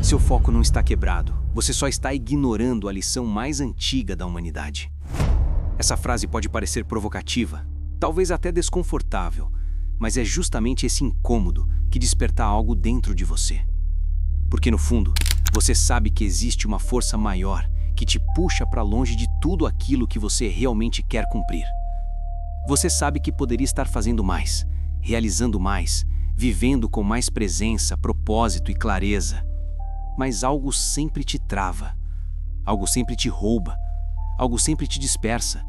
Seu foco não está quebrado, você só está ignorando a lição mais antiga da humanidade. Essa frase pode parecer provocativa, talvez até desconfortável, mas é justamente esse incômodo que desperta algo dentro de você. Porque no fundo, você sabe que existe uma força maior que te puxa para longe de tudo aquilo que você realmente quer cumprir. Você sabe que poderia estar fazendo mais, realizando mais, vivendo com mais presença, propósito e clareza. Mas algo sempre te trava, algo sempre te rouba, algo sempre te dispersa.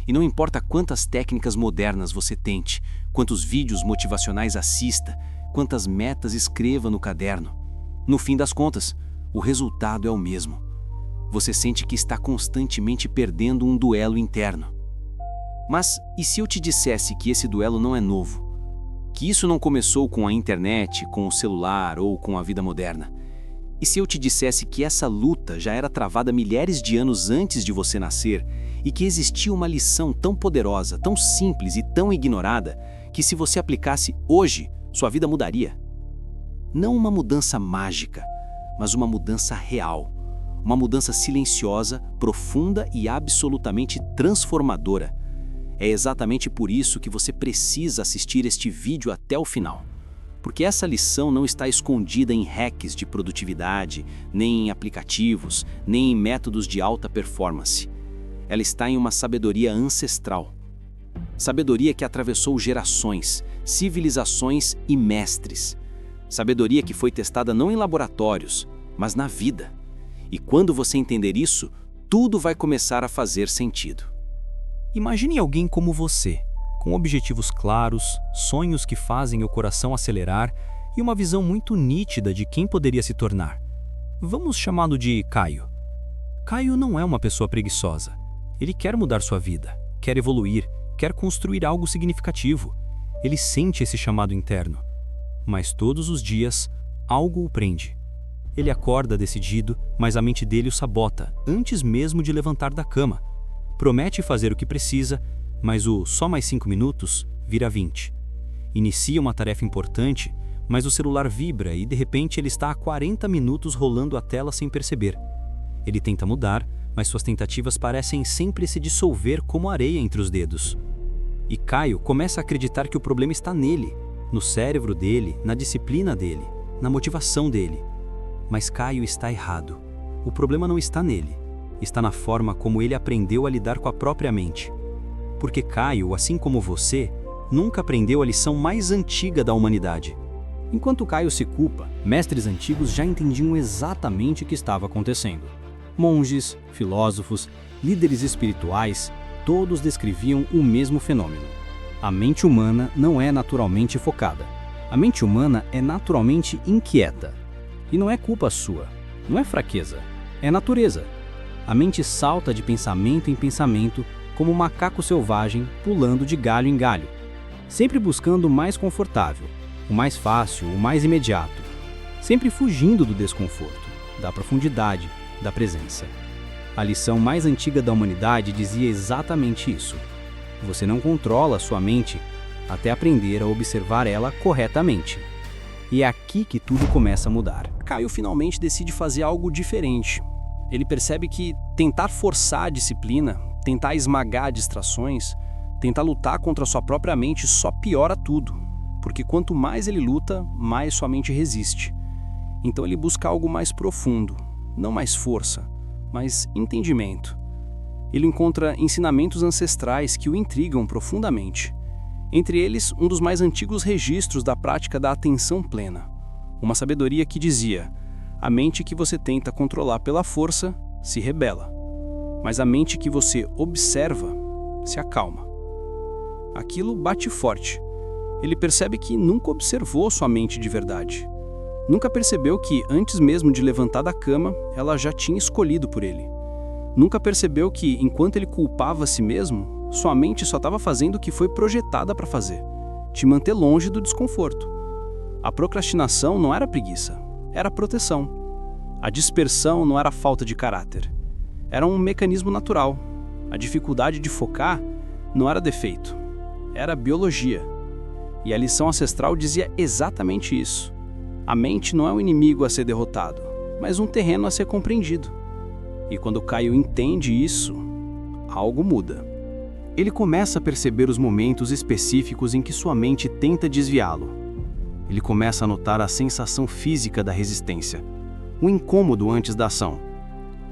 E não importa quantas técnicas modernas você tente, quantos vídeos motivacionais assista, quantas metas escreva no caderno, no fim das contas, o resultado é o mesmo. Você sente que está constantemente perdendo um duelo interno. Mas e se eu te dissesse que esse duelo não é novo? Que isso não começou com a internet, com o celular ou com a vida moderna? E se eu te dissesse que essa luta já era travada milhares de anos antes de você nascer e que existia uma lição tão poderosa, tão simples e tão ignorada que se você aplicasse hoje, sua vida mudaria? Não uma mudança mágica, mas uma mudança real. Uma mudança silenciosa, profunda e absolutamente transformadora. É exatamente por isso que você precisa assistir este vídeo até o final. Porque essa lição não está escondida em hacks de produtividade, nem em aplicativos, nem em métodos de alta performance. Ela está em uma sabedoria ancestral. Sabedoria que atravessou gerações, civilizações e mestres. Sabedoria que foi testada não em laboratórios, mas na vida. E quando você entender isso, tudo vai começar a fazer sentido. Imagine alguém como você, com objetivos claros, sonhos que fazem o coração acelerar e uma visão muito nítida de quem poderia se tornar. Vamos chamá-lo de Caio. Caio não é uma pessoa preguiçosa. Ele quer mudar sua vida, quer evoluir, quer construir algo significativo. Ele sente esse chamado interno. Mas todos os dias, algo o prende. Ele acorda decidido, mas a mente dele o sabota, antes mesmo de levantar da cama. Promete fazer o que precisa, mas o só mais 5 minutos vira 20. Inicia uma tarefa importante, mas o celular vibra e de repente ele está há 40 minutos rolando a tela sem perceber. Ele tenta mudar, mas suas tentativas parecem sempre se dissolver como areia entre os dedos. E Caio começa a acreditar que o problema está nele, no cérebro dele, na disciplina dele, na motivação dele. Mas Caio está errado. O problema não está nele. Está na forma como ele aprendeu a lidar com a própria mente. Porque Caio, assim como você, nunca aprendeu a lição mais antiga da humanidade. Enquanto Caio se culpa, mestres antigos já entendiam exatamente o que estava acontecendo. Monges, filósofos, líderes espirituais, todos descreviam o mesmo fenômeno. A mente humana não é naturalmente focada. A mente humana é naturalmente inquieta. E não é culpa sua, não é fraqueza, é natureza. A mente salta de pensamento em pensamento como um macaco selvagem pulando de galho em galho, sempre buscando o mais confortável, o mais fácil, o mais imediato, sempre fugindo do desconforto, da profundidade, da presença. A lição mais antiga da humanidade dizia exatamente isso. Você não controla a sua mente até aprender a observar ela corretamente. E é aqui que tudo começa a mudar. Caio finalmente decide fazer algo diferente. Ele percebe que tentar forçar a disciplina, tentar esmagar distrações, tentar lutar contra sua própria mente só piora tudo. Porque quanto mais ele luta, mais sua mente resiste. Então ele busca algo mais profundo, não mais força, mas entendimento. Ele encontra ensinamentos ancestrais que o intrigam profundamente. Entre eles, um dos mais antigos registros da prática da atenção plena. Uma sabedoria que dizia: a mente que você tenta controlar pela força se rebela, mas a mente que você observa se acalma. Aquilo bate forte. Ele percebe que nunca observou sua mente de verdade. Nunca percebeu que, antes mesmo de levantar da cama, ela já tinha escolhido por ele. Nunca percebeu que, enquanto ele culpava a si mesmo, sua mente só estava fazendo o que foi projetada para fazer: te manter longe do desconforto. A procrastinação não era preguiça, era proteção. A dispersão não era falta de caráter, era um mecanismo natural. A dificuldade de focar não era defeito, era biologia. E a lição ancestral dizia exatamente isso. A mente não é um inimigo a ser derrotado, mas um terreno a ser compreendido. E quando Caio entende isso, algo muda. Ele começa a perceber os momentos específicos em que sua mente tenta desviá-lo. Ele começa a notar a sensação física da resistência, o incômodo antes da ação,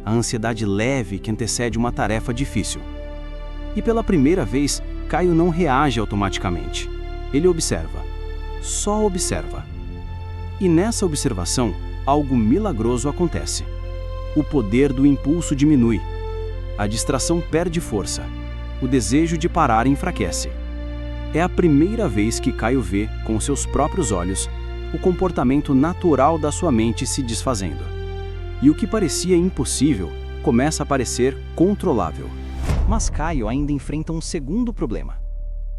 a ansiedade leve que antecede uma tarefa difícil. E pela primeira vez, Caio não reage automaticamente. Ele observa. Só observa. E nessa observação, algo milagroso acontece. O poder do impulso diminui. A distração perde força. O desejo de parar enfraquece. É a primeira vez que Caio vê, com seus próprios olhos, o comportamento natural da sua mente se desfazendo. E o que parecia impossível começa a parecer controlável. Mas Caio ainda enfrenta um segundo problema.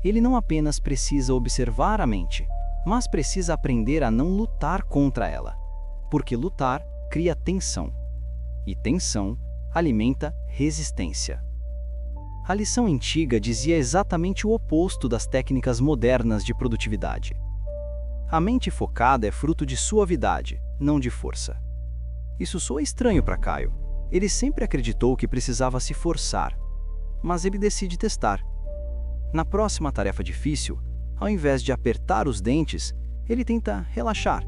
Ele não apenas precisa observar a mente, mas precisa aprender a não lutar contra ela. Porque lutar cria tensão. E tensão alimenta resistência. A lição antiga dizia exatamente o oposto das técnicas modernas de produtividade. A mente focada é fruto de suavidade, não de força. Isso soa estranho para Caio. Ele sempre acreditou que precisava se forçar, mas ele decide testar. Na próxima tarefa difícil, ao invés de apertar os dentes, ele tenta relaxar.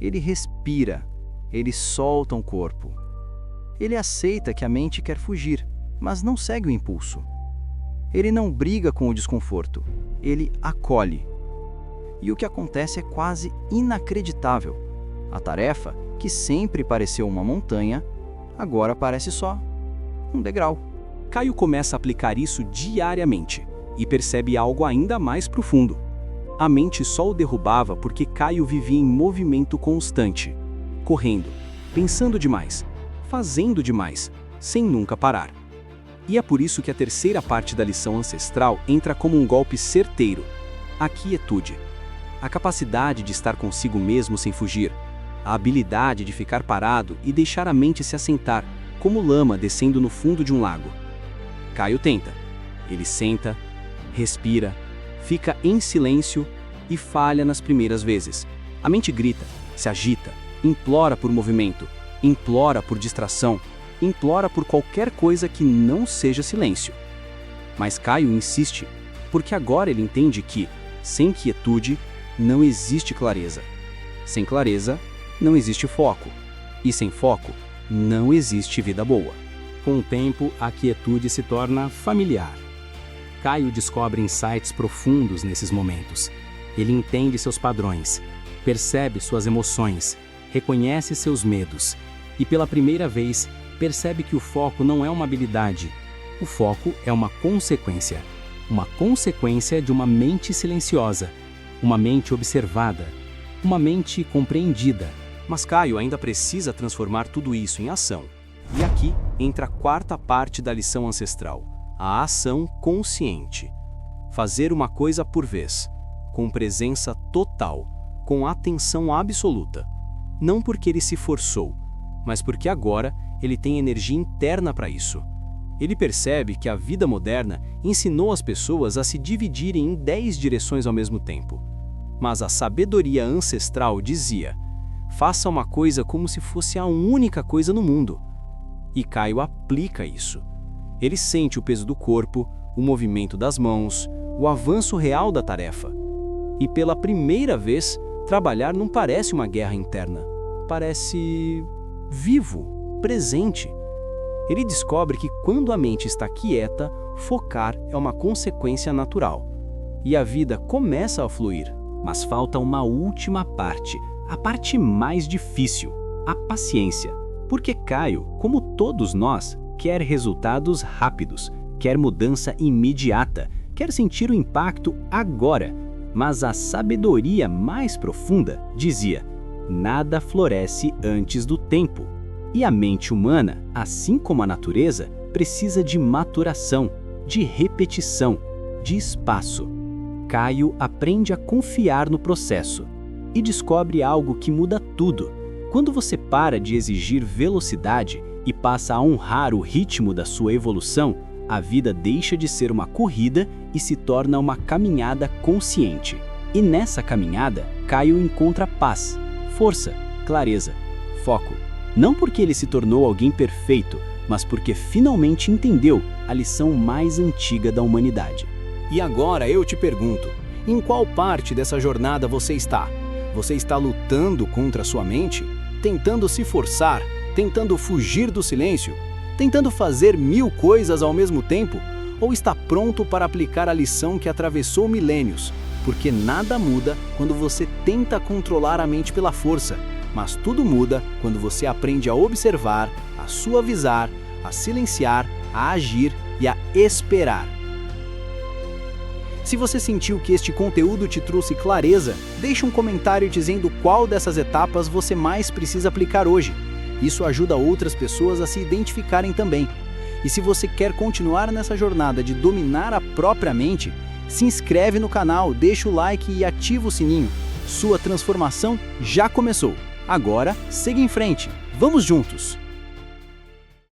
Ele respira, ele solta o corpo. Ele aceita que a mente quer fugir, mas não segue o impulso. Ele não briga com o desconforto, ele acolhe. E o que acontece é quase inacreditável. A tarefa, que sempre pareceu uma montanha, agora parece só um degrau. Caio começa a aplicar isso diariamente e percebe algo ainda mais profundo. A mente só o derrubava porque Caio vivia em movimento constante, correndo, pensando demais, fazendo demais, sem nunca parar. E é por isso que a terceira parte da lição ancestral entra como um golpe certeiro: a quietude. A capacidade de estar consigo mesmo sem fugir. A habilidade de ficar parado e deixar a mente se assentar, como lama descendo no fundo de um lago. Caio tenta. Ele senta, respira, fica em silêncio e falha nas primeiras vezes. A mente grita, se agita, implora por movimento, implora por distração, implora por qualquer coisa que não seja silêncio. Mas Caio insiste, porque agora ele entende que, sem quietude, não existe clareza. Sem clareza, não existe foco. E sem foco, não existe vida boa. Com o tempo, a quietude se torna familiar. Caio descobre insights profundos nesses momentos. Ele entende seus padrões, percebe suas emoções, reconhece seus medos e, pela primeira vez, percebe que o foco não é uma habilidade. O foco é uma consequência de uma mente silenciosa, uma mente observada, uma mente compreendida. Mas Caio ainda precisa transformar tudo isso em ação. E aqui entra a quarta parte da lição ancestral, a ação consciente. Fazer uma coisa por vez, com presença total, com atenção absoluta. Não porque ele se forçou, mas porque agora ele tem energia interna para isso. Ele percebe que a vida moderna ensinou as pessoas a se dividirem em 10 direções ao mesmo tempo. Mas a sabedoria ancestral dizia: faça uma coisa como se fosse a única coisa no mundo. E Caio aplica isso. Ele sente o peso do corpo, o movimento das mãos, o avanço real da tarefa. E pela primeira vez, trabalhar não parece uma guerra interna. Parece vivo, presente. Ele descobre que quando a mente está quieta, focar é uma consequência natural. E a vida começa a fluir. Mas falta uma última parte, a parte mais difícil, a paciência. Porque Caio, como todos nós, quer resultados rápidos, quer mudança imediata, quer sentir o impacto agora. Mas a sabedoria mais profunda dizia: nada floresce antes do tempo. E a mente humana, assim como a natureza, precisa de maturação, de repetição, de espaço. Caio aprende a confiar no processo e descobre algo que muda tudo. Quando você para de exigir velocidade e passa a honrar o ritmo da sua evolução, a vida deixa de ser uma corrida e se torna uma caminhada consciente. E nessa caminhada, Caio encontra paz, força, clareza, foco. Não porque ele se tornou alguém perfeito, mas porque finalmente entendeu a lição mais antiga da humanidade. E agora eu te pergunto, em qual parte dessa jornada você está? Você está lutando contra a sua mente? Tentando se forçar? Tentando fugir do silêncio? Tentando fazer 1000 coisas ao mesmo tempo? Ou está pronto para aplicar a lição que atravessou milênios? Porque nada muda quando você tenta controlar a mente pela força, mas tudo muda quando você aprende a observar, a suavizar, a silenciar, a agir e a esperar. Se você sentiu que este conteúdo te trouxe clareza, deixe um comentário dizendo qual dessas etapas você mais precisa aplicar hoje. Isso ajuda outras pessoas a se identificarem também. E se você quer continuar nessa jornada de dominar a própria mente, se inscreve no canal, deixa o like e ativa o sininho. Sua transformação já começou. Agora, siga em frente. Vamos juntos!